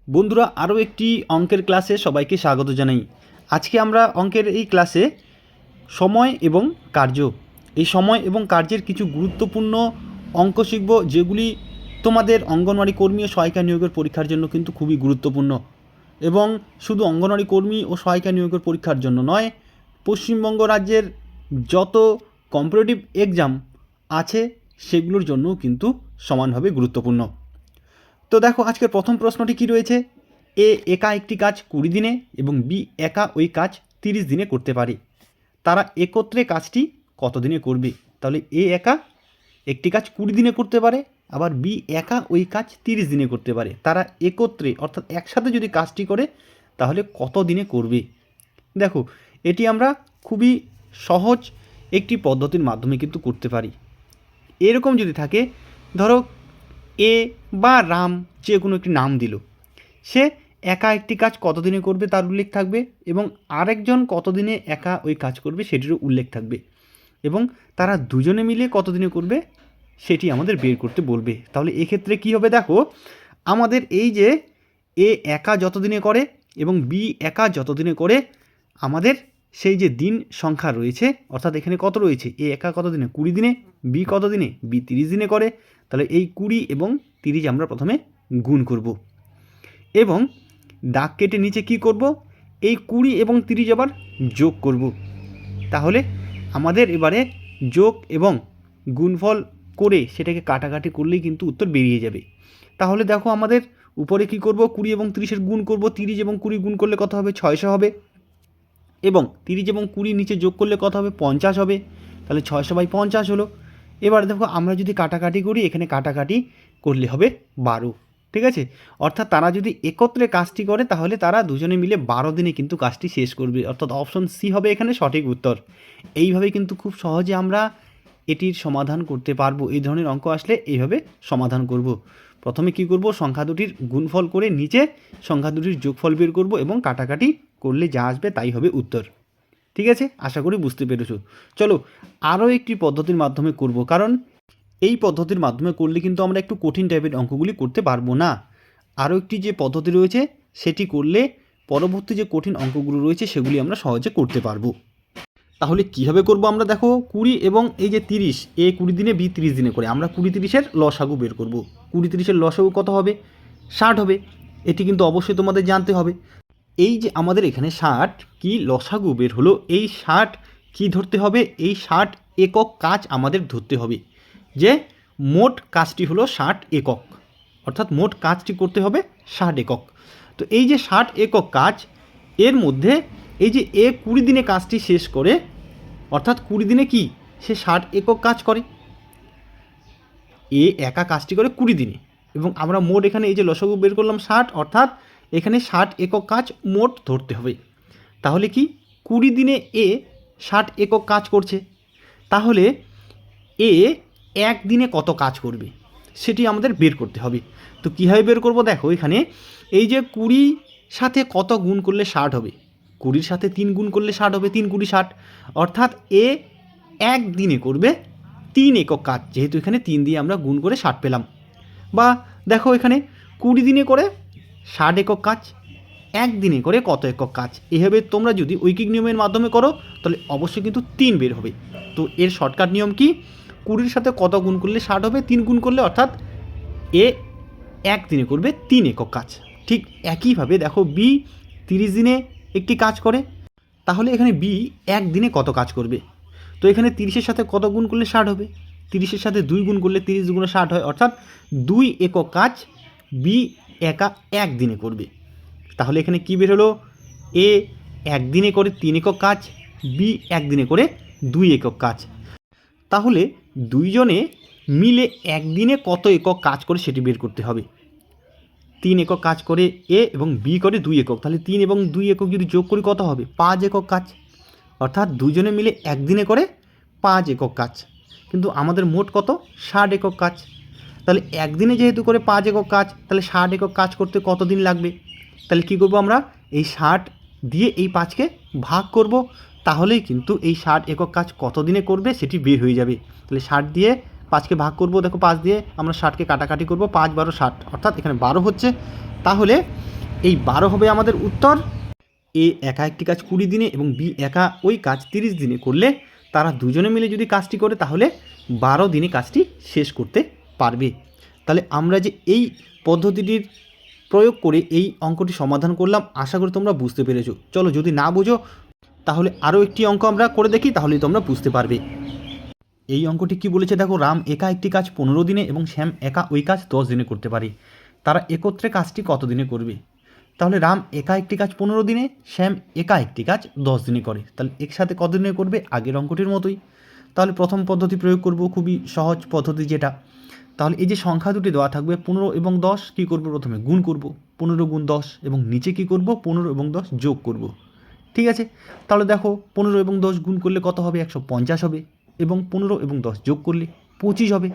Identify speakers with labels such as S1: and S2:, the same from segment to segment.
S1: বন্ধুরা আরও একটি অঙ্কের ক্লাসে সবাইকে স্বাগত জানাই। আজকে আমরা অঙ্কের এই ক্লাসে সময় এবং কার্য, এই সময় এবং কার্যের কিছু গুরুত্বপূর্ণ অঙ্ক শিখব, যেগুলি তোমাদের অঙ্গনওয়াড়ি কর্মী ও সহায়িকা নিয়োগের পরীক্ষার জন্য কিন্তু খুবই গুরুত্বপূর্ণ। এবং শুধু অঙ্গনওয়াড়ি কর্মী ও সহায়িকা নিয়োগের পরীক্ষার জন্য নয়, পশ্চিমবঙ্গ রাজ্যের যত কম্পিটিটিভ এক্সাম আছে সেগুলোর জন্যও কিন্তু সমানভাবে গুরুত্বপূর্ণ। তো দেখো আজকের প্রথম প্রশ্নটি কি রয়েছে। এ একা একটি কাজ 20 দিনে এবং বি একা ওই কাজ 30 দিনে করতে পারে। তারা একত্রে কাজটি কত দিনে করবে? তাহলে এ একা একটি কাজ 20 দিনে করতে পারে, আবার বি একা ওই কাজ 30 দিনে করতে পারে। তারা একত্রে অর্থাৎ একসাথে যদি কাজটি করে তাহলে কত দিনে করবে? দেখো এটি আমরা খুবই সহজ একটি পদ্ধতির মাধ্যমে কিন্তু করতে পারি। এরকম যদি থাকে, ধরো এ বা রাম যে কোনো একটি নাম দিল, সে একা একটি কাজ কতদিনে করবে তার উল্লেখ থাকবে, এবং আরেকজন কতদিনে একা ওই কাজ করবে সেটিরও উল্লেখ থাকবে, এবং তারা দুজনে মিলে কতদিনে করবে সেটি আমাদের বের করতে বলবে। তাহলে এক্ষেত্রে কী হবে, দেখো আমাদের এই যে এ একা যতদিনে করে এবং বি একা যতদিনে করে, আমাদের সেই যে দিন সংখ্যা রয়েছে, অর্থাৎ এখানে কত রয়েছে, এ একা কত দিনে 20 দিনে, বি কত দিনে, বি 30 দিনে করে। তাহলে এই 20 এবং 30 আমরা প্রথমে গুণ করব, এবং দাগ কেটে নিচে কি করব, এই 20 এবং 30 আবার যোগ করব। তাহলে আমাদের এবারে যোগ এবং গুণফল করে সেটাকে কাটাকাটি করলেই কিন্তু উত্তর বেরিয়ে যাবে। তাহলে দেখো আমাদের উপরে কি করব, 20 এবং 30-এর গুণ করব, 30 এবং 20 গুণ করলে কত হবে, 600 হবে, এবং 30 এবং 20 নিচে যোগ করলে কত হবে, 50 হবে। তাহলে 600/50 হলো। এবার দেখো আমরা যদি কাটাকাটি করি, এখানে কাটাকাটি করলে হবে 12, ঠিক আছে। অর্থাৎ তারা যদি একত্রে কাজটি করে তাহলে তারা দুজনে মিলে 12 দিনে কিন্তু কাজটি শেষ করবে, অর্থাৎ অপশন সি হবে এখানে সঠিক উত্তর। এইভাবে কিন্তু খুব সহজে আমরা এটির সমাধান করতে পারবো। এই ধরনের অঙ্ক আসলে এইভাবে সমাধান করব। প্রথমে কি করব, সংখ্যা দুটির গুণফল করে নিচে সংখ্যা দুটির যোগফল বের করব, এবং কাটাকাটি করলে যা আসবে তাই হবে উত্তর। ঠিক আছে, আশা করি বুঝতে পেরেছো। চলো আরও একটি পদ্ধতির মাধ্যমে করব, কারণ এই পদ্ধতির মাধ্যমে করলে কিন্তু আমরা একটু কঠিন টাইপের অঙ্কগুলি করতে পারবো না। আরও একটি যে পদ্ধতি রয়েছে সেটি করলে পরবর্তী যে কঠিন অঙ্কগুলো রয়েছে সেগুলি আমরা সহজে করতে পারবো। তাহলে কীভাবে করব আমরা, দেখো 20 এবং এই যে 30, এ 20 দিনে বি 30 দিনে করে আমরা 20-30-এর লসাগু বের করব। 20-30-এর লসাগু কত হবে, 60 হবে। এটি কিন্তু অবশ্যই তোমাদের জানতে হবে। এই যে আমাদের এখানে 60 কি লসাগু বের হলো, এই 60 কি ধরতে হবে, এই 60 একক কাজ আমাদের ধরতে হবে, যে মোট কাজটি হলো 60 একক, অর্থাৎ মোট কাজটি করতে হবে 60 একক। তো এই যে 60 একক কাজ, এর মধ্যে এই যে এ 20 দিনে কাজটি শেষ করে, অর্থাৎ 20 দিনে কি সে 60 একক কাজ করে, এ একা কাজটি করে 20 দিনে, এবং আমরা মোট এখানে এই যে লসাগু বের করলাম 60, অর্থাৎ এখানে 60 একক কাজ মোট ধরতে হবে। তাহলে কি 20 দিনে এ 60 একক কাজ করছে, তাহলে এ এক দিনে কত কাজ করবে সেটি আমাদের বের করতে হবে। তো কীভাবে বের করব, দেখো এখানে এই যে 20 সাথে কত গুণ করলে 60 হবে, 20-র সাথে 3 গুণ করলে 60 হবে, 3 20 60, অর্থাৎ এ এক দিনে করবে 3 একক কাজ, যেহেতু এখানে 3 দিয়ে আমরা গুণ করে 60 পেলাম। বা দেখো এখানে 20 দিনে করে 60 একক কাজ, একদিনে করে কত একক কাজ, এভাবে তোমরা যদি ঐকিক নিয়মের মাধ্যমে করো তাহলে অবশ্যই কিন্তু 3 বের হবে। তো এর শর্টকাট নিয়ম কি, 20-র সাথে কত গুণ করলে 60 হবে, 3 গুণ করলে, অর্থাৎ এ একদিনে করবে 3 একক কাজ। ঠিক একইভাবে দেখো বি 30 দিনে একটি কাজ করে, তাহলে এখানে বি একদিনে কত কাজ করবে। তো এখানে 30-এর সাথে কত গুণ করলে 60 হবে, 30-এর সাথে 2 গুণ করলে 30 দুগুণে 60 হয়, অর্থাৎ 2 একক কাজ বি একা একদিনে করবে। তাহলে এখানে কি বের হলো, এ একদিনে করে 3 একক কাজ, বি একদিনে করে 2 একক কাজ। তাহলে দুইজনে মিলে একদিনে কত একক কাজ করে সেটি বের করতে হবে। 3 একক কাজ করে এ এবং বি করে 2 একক, তাহলে 3 এবং 2 একক যদি যোগ করি কত হবে, 5 একক কাজ, অর্থাৎ দুজনে মিলে একদিনে করে 5 একক কাজ। কিন্তু আমাদের মোট কত, 60 একক কাজ। তাহলে একদিনে যেহেতু করে 5 একক কাজ, তাহলে 60 একক কাজ করতে কত দিন লাগবে। তাহলে কী করবো আমরা, এই 60 দিয়ে এই 5কে ভাগ করব, তাহলেই কিন্তু এই 60 একক কাজ কত দিনে করবে সেটি বের হয়ে যাবে। তাহলে 60 দিয়ে 5কে ভাগ করব, দেখো 5 দিয়ে আমরা 60কে কাটাকাটি করব, 5 12 60, অর্থাৎ এখানে 12 হচ্ছে। তাহলে এই 12 হবে আমাদের উত্তর। এ একা একটি কাজ 20 দিনে এবং বি একা ওই কাজ 30 দিনে করলে তারা দুজনে মিলে যদি কাজটি করে তাহলে 12 দিনে কাজটি শেষ করতে পারবে। তাহলে আমরা যে এই পদ্ধতিটির প্রয়োগ করে এই অঙ্কটি সমাধান করলাম, আশা করি তোমরা বুঝতে পেরেছো। চলো, যদি না বুঝো তাহলে আরও একটি অঙ্ক আমরা করে দেখি, তাহলেই তোমরা বুঝতে পারবে। এই অঙ্কটি কি বলেছে দেখো, রাম একা একটি কাজ 15 দিনে এবং শ্যাম একা ওই কাজ 10 দিনে করতে পারে। তারা একত্রে কাজটি কত দিনে করবে? তাহলে রাম একা একটি কাজ 15 দিনে, শ্যাম একা একটি কাজ 10 দিনে করে। তাহলে একসাথে কত দিনে করবে? আগের অঙ্কটির মতোই। তাহলে প্রথম পদ্ধতি প্রয়োগ করব, খুবই সহজ পদ্ধতি যেটা। তাহলে এই যে সংখ্যা দুটি দেওয়া থাকবে 15 এবং 10, কী করবো? প্রথমে গুণ করব, 15 গুণ 10, এবং নিচে কী করব? 15 এবং 10 যোগ করব। ঠিক আছে, তাহলে দেখো 15 এবং 10 গুণ করলে কত হবে? 150 হবে, এবং 15 এবং 10 যোগ করলে 25 হবে।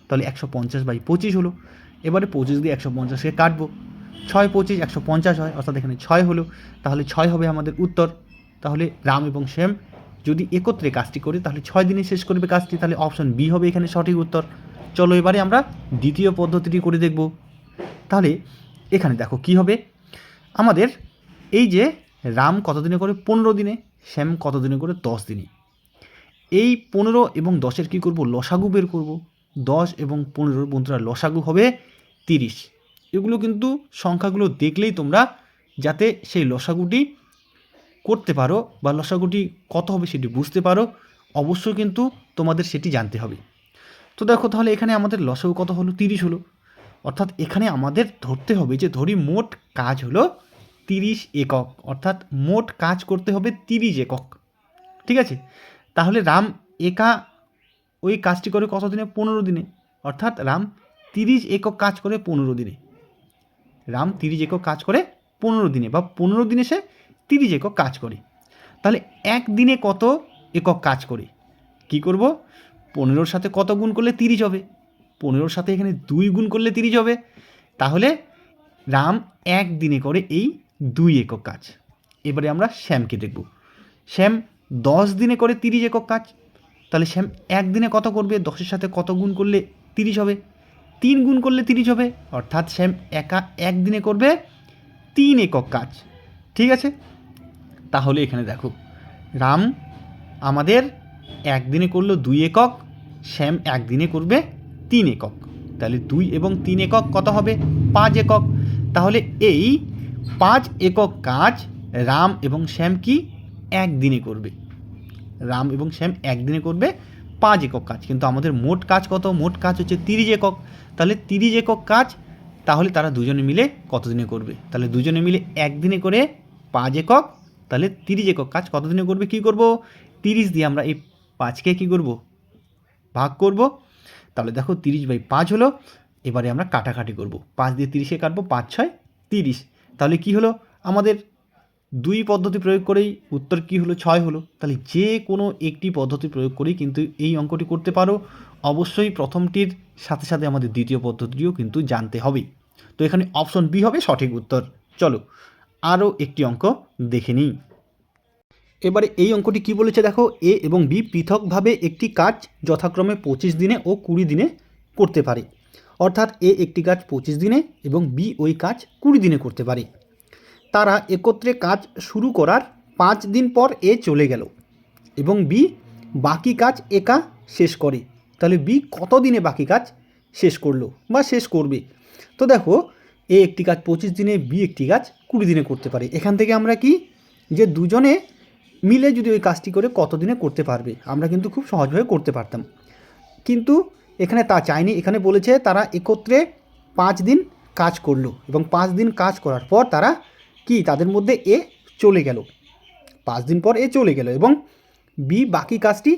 S1: তাহলে 150/25 হলো। এবারে 25 দিয়ে 150কে কাটবো, 6 25 150 হয়, অর্থাৎ এখানে 6 হলো। তাহলে 6 হবে আমাদের উত্তর। তাহলে রাম এবং শ্যাম যদি একত্রে কাজটি করে তাহলে 6 দিনে শেষ করবে কাজটি। তাহলে অপশন বি হবে এখানে সঠিক উত্তর। চলো এবারে আমরা দ্বিতীয় পদ্ধতিটি করে দেখব। তাহলে এখানে দেখো কি হবে, আমাদের এই যে রাম কত দিনে করে? 15 দিনে। শ্যাম কত দিনে করে? 10 দিনে। এই 15 এবং 10-এর কী করব? লসাগু বের করব। 10 এবং 15 বন্ধুরা লসাগু হবে 30। এগুলো কিন্তু সংখ্যাগুলো দেখলেই তোমরা যাতে সেই লসাগুটি করতে পারো বা লসাগুটি কত হবে সেটি বুঝতে পারো, অবশ্যই কিন্তু তোমাদের সেটি জানতে হবে। তো দেখো তাহলে এখানে আমাদের লসাগু কত হলো? 30 হলো। অর্থাৎ এখানে আমাদের ধরতে হবে যে ধরি মোট কাজ হলো 30 একক, অর্থাৎ মোট কাজ করতে হবে 30 একক। ঠিক আছে, তাহলে রাম একা ওই কাজটি করে কত দিনে? 15 দিনে। অর্থাৎ রাম 30 একক কাজ করে 15 দিনে। রাম 30 একক কাজ করে 15 দিনে, বা 15 দিনে সে 30 একক কাজ করে। তাহলে একদিনে কত একক কাজ করে? কি করব? 15-র সাথে কত গুণ করলে 30 হবে? 15-র সাথে এখানে 2 গুণ করলে 30 হবে। তাহলে রাম একদিনে করে এই 2 একক কাজ। এবারে আমরা শ্যামকে দেখব। শ্যাম 10 দিনে করে 30 একক কাজ। তাহলে শ্যাম একদিনে কত করবে? 10-এর সাথে কত গুণ করলে 30 হবে? 3 গুণ করলে 30 হবে। অর্থাৎ শ্যাম একা একদিনে করবে 3 একক কাজ। ঠিক আছে, তাহলে এখানে দেখো রাম আমাদের একদিনে করলো 2 একক, শ্যাম একদিনে করবে 3 একক। তাহলে 2 এবং 3 একক কত হবে? 5 একক। তাহলে এই 5 একক কাজ রাম এবং শ্যাম কি একদিনে করবে? রাম এবং শ্যাম একদিনে করবে 5 একক কাজ। কিন্তু আমাদের মোট কাজ কত? মোট কাজ হচ্ছে 30 একক। তাহলে 30 একক কাজ তাহলে তারা দুজনে মিলে কত দিনে করবে? তাহলে দুজনে মিলে একদিনে করে 5 একক, তাহলে 30 একক কাজ কত দিনে করবে? কী করব? 30 দিয়ে আমরা এই 5কে কী করব? ভাগ করব। তাহলে দেখো 30/5 হলো। এবারে আমরা কাটাকাটি করব, 5 দিয়ে 30কে কাটবো, 5 6 30। তাহলে কি হলো? আমাদের দুই পদ্ধতি প্রয়োগ করেই উত্তর কি হলো? 6 হলো। তাহলে যে কোনো একটি পদ্ধতি প্রয়োগ করেই কিন্তু এই অঙ্কটি করতে পারো। অবশ্যই প্রথমটির সাথে সাথে আমাদের দ্বিতীয় পদ্ধতিটিও কিন্তু জানতে হবে। তো এখানে অপশন বি হবে সঠিক উত্তর। চলো আরও একটি অঙ্ক দেখে নিই। এবারে এই অঙ্কটি কি বলেছে দেখো, এ এবং বি পৃথকভাবে একটি কাজ যথাক্রমে 25 দিনে ও 20 দিনে করতে পারে। অর্থাৎ এ একটি কাজ 25 দিনে এবং বি ওই কাজ 20 দিনে করতে পারে। তারা একত্রে কাজ শুরু করার 5 দিন পর এ চলে গেল এবং বি বাকি কাজ একা শেষ করে। তাহলে বি কত দিনে বাকি কাজ শেষ করলো বা শেষ করবে? তো দেখো এ একটি কাজ 25 দিনে, বি একটি কাজ 20 দিনে করতে পারে। এখান থেকে আমরা কি যে দুজনে মিলে যদি ওই কাজটি করে কত দিনে করতে পারবে আমরা কিন্তু খুব সহজভাবে করতে পারতাম, কিন্তু এখানে তা চাইনি। এখানে বলেছে তারা একত্রে 5 দিন কাজ করলো এবং 5 দিন কাজ করার পর তারা কি তাদের মধ্যে এ চলে গেল, 5 দিন পর এ চলে গেল এবং বি বাকি কাজটি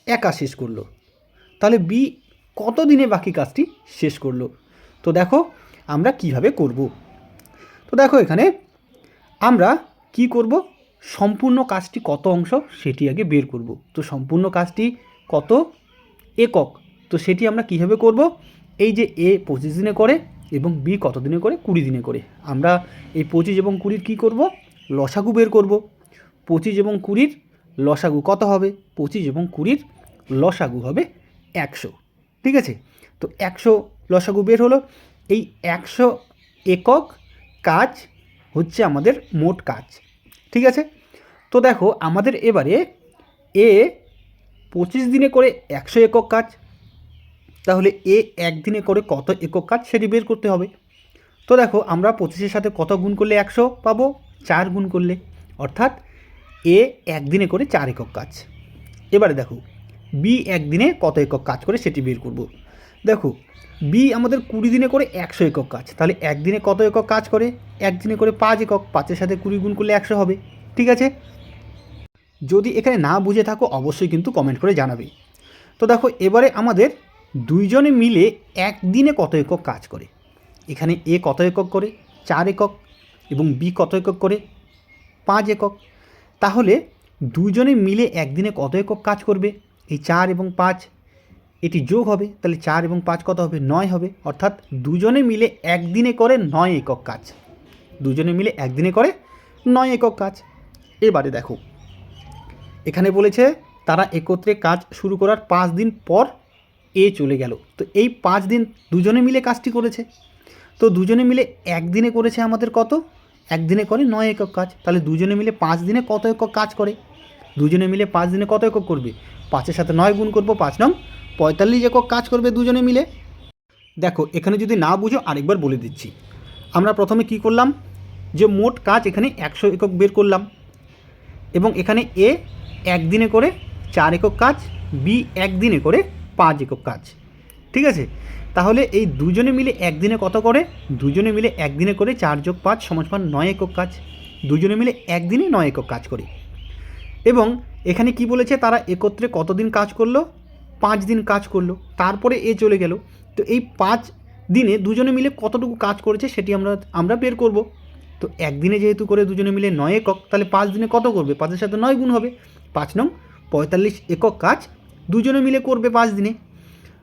S1: একা শেষ করলো। তাহলে বি কত দিনে বাকি কাজটি শেষ করলো? তো দেখো আমরা কিভাবে করব। তো দেখো এখানে আমরা কি করব, সম্পূর্ণ কাজটি কত অংশ সেটি আগে বের করব। তো সম্পূর্ণ কাজটি কত একক, তো সেটি আমরা কীভাবে করব? এই যে এ 25 দিনে করে এবং বি কত দিনে করে? 20 দিনে করে। আমরা এই 25 এবং 20-র কী করব? লসাগু বের করব। 25 এবং 20-র লসাগু কত হবে? 25 এবং 20-র লসাগু হবে 100। ঠিক আছে, তো 100 লসাগু বের হলো। এই 100 একক কাজ হচ্ছে আমাদের মোট কাজ। ঠিক আছে, তো দেখো আমাদের এবারে এ 25 দিনে করে 100 একক কাজ, তাহলে এ একদিনে করে কত একক কাজ সেটি বের করতে হবে। তো দেখো আমরা 25-এর সাথে কত গুণ করলে 100 পাবো, 4 গুণ করলে, অর্থাৎ এ একদিনে করে 4 একক কাজ। এবারে দেখো বি একদিনে কত একক কাজ করে সেটি বের করব। দেখো বি আমাদের 20 দিনে করে 100 একক কাজ, তাহলে একদিনে কত একক কাজ করে, একদিনে করে 5 একক, 5-এর সাথে 20 গুণ করলে 100 হবে। ঠিক আছে, যদি এখানে না বুঝে থাকো অবশ্যই কিন্তু কমেন্ট করে জানাবে। তো দেখো এবারে আমাদের দুইজনে মিলে একদিনে কত একক কাজ করে, এখানে এ কত একক করে 4 একক এবং বি কত একক করে 5 একক। তাহলে দুজনে মিলে একদিনে কত একক কাজ করবে, এই 4 এবং 5 এটি যোগ হবে, তাহলে 4 এবং 5 কত হবে, 9 হবে। অর্থাৎ দুজনে মিলে একদিনে করে 9 একক কাজ, দুজনে মিলে একদিনে করে 9 একক কাজ। এবারে দেখো এখানে বলেছে তারা একত্রে কাজ শুরু করার 5 দিন পর এ চলে গেল। তো এই 5 দিন দুজনে মিলে কাজটি করেছে, তো দুজনে মিলে একদিনে করেছে আমাদের কত, একদিনে করে 9 একক কাজ। তাহলে দুজনে মিলে 5 দিনে কত একক কাজ করে, দুজনে মিলে 5 দিনে কত একক করবে, 5-এর সাথে 9 গুণ করবো, 5 নং 45 একক কাজ করবে দুজনে মিলে। দেখো এখানে যদি না বুঝো আরেকবার বলে দিচ্ছি। আমরা প্রথমে কি করলাম, যে মোট কাজ এখানে 100 একক বের করলাম, এবং এখানে এ একদিনে করে 4 একক কাজ, বি একদিনে করে 5 একক কাজ। ঠিক আছে, তাহলে এই দুজনে মিলে একদিনে কত করে, দুজনে মিলে একদিনে করে 4 + 5 = 9 একক কাজ, দুজনে মিলে একদিনে 9 একক কাজ করে। এবং এখানে কি বলেছে তারা একত্রে কতদিন কাজ করলো, 5 দিন কাজ করলো, তারপরে এ চলে গেল। তো এই 5 দিনে দুজনে মিলে কতটুকু কাজ করেছে সেটি আমরা বের করব। তো একদিনে যেহেতু করে দুজনে মিলে 9 একক, তাহলে 5 দিনে কত করবে, 5-এর সাথে 9 গুণ হবে, 5 নং 45 একক কাজ দুজনে মিলে করবে 5 দিনে।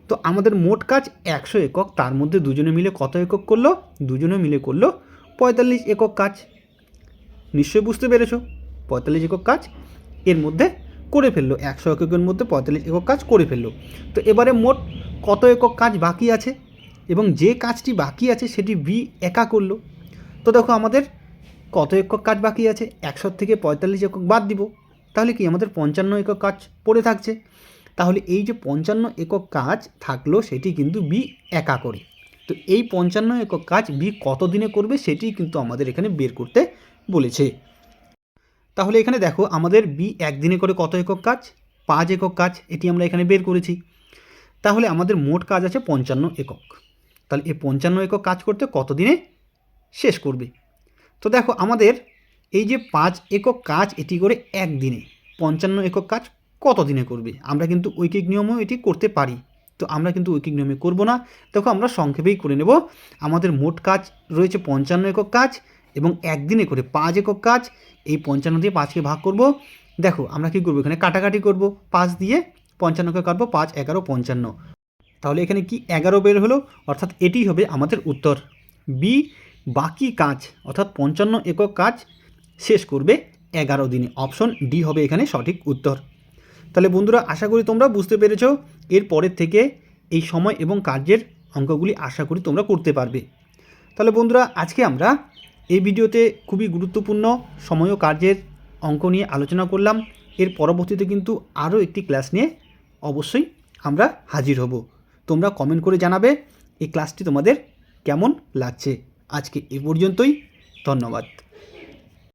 S1: তো আমাদের মোট কাজ 100 একক, তার মধ্যে দুজনে মিলে কত একক করলো, দুজনে মিলে করলো 45 একক কাজ। নিশ্চয়ই বুঝতে পেরেছো, 45 একক কাজ এর মধ্যে করে ফেললো, 100 এককের মধ্যে 45 একক কাজ করে ফেললো। তো এবারে মোট কত একক কাজ বাকি আছে, এবং যে কাজটি বাকি আছে সেটি বি একা করলো। তো দেখো আমাদের কত একক কাজ বাকি আছে, 100 থেকে 45 একক বাদ দিব, তাহলে কি আমাদের 55 একক কাজ পড়ে থাকছে। তাহলে এই যে 55 একক কাজ থাকলো সেটি কিন্তু বি একা করে। তো এই 55 একক কাজ বি কত দিনে করবে সেটি কিন্তু আমাদের এখানে বের করতে বলেছে। তাহলে এখানে দেখো আমাদের বি একদিনে করে কত একক কাজ, 5 একক কাজ, এটি আমরা এখানে বের করেছি। তাহলে আমাদের মোট কাজ আছে 55 একক। তাহলে এই 55 একক কাজ করতে কত দিনে শেষ করবে। তো দেখো আমাদের এই যে 5 একক কাজ এটি করে একদিনে, 55 একক কাজ কত দিনে করবে। আমরা কিন্তু ঐকিক নিয়মেও এটি করতে পারি, তো আমরা কিন্তু ঐকিক নিয়মে করব না। দেখো আমরা সংক্ষেপেই করে নেব। আমাদের মোট কাজ রয়েছে 55 একক কাজ, এবং একদিনে করে 5 একক কাজ। এই 55 দিয়ে 5কে ভাগ করব। দেখো আমরা কি করব, এখানে কাটাকাটি করব, 5 দিয়ে 55কে কাটবো, 5 11 55। তাহলে এখানে কি 11 বের হলো, অর্থাৎ এটি হবে আমাদের উত্তর। বি বাকি কাজ অর্থাৎ 55 একক কাজ শেষ করবে 11 দিনে। অপশন ডি হবে এখানে সঠিক উত্তর। তাহলে বন্ধুরা আশা করি তোমরা বুঝতে পেরেছো। এর পরের থেকে এই সময় এবং কার্যের অঙ্কগুলি আশা করি তোমরা করতে পারবে। তাহলে বন্ধুরা আজকে আমরা এই ভিডিওতে খুবই গুরুত্বপূর্ণ সময় ও কার্যের অঙ্ক নিয়ে আলোচনা করলাম। এর পরবর্তীতে কিন্তু আরও একটি ক্লাস নিয়ে অবশ্যই আমরা হাজির হব। তোমরা কমেন্ট করে জানাবে এই ক্লাসটি তোমাদের কেমন লাগছে। আজকে এ পর্যন্তই, ধন্যবাদ।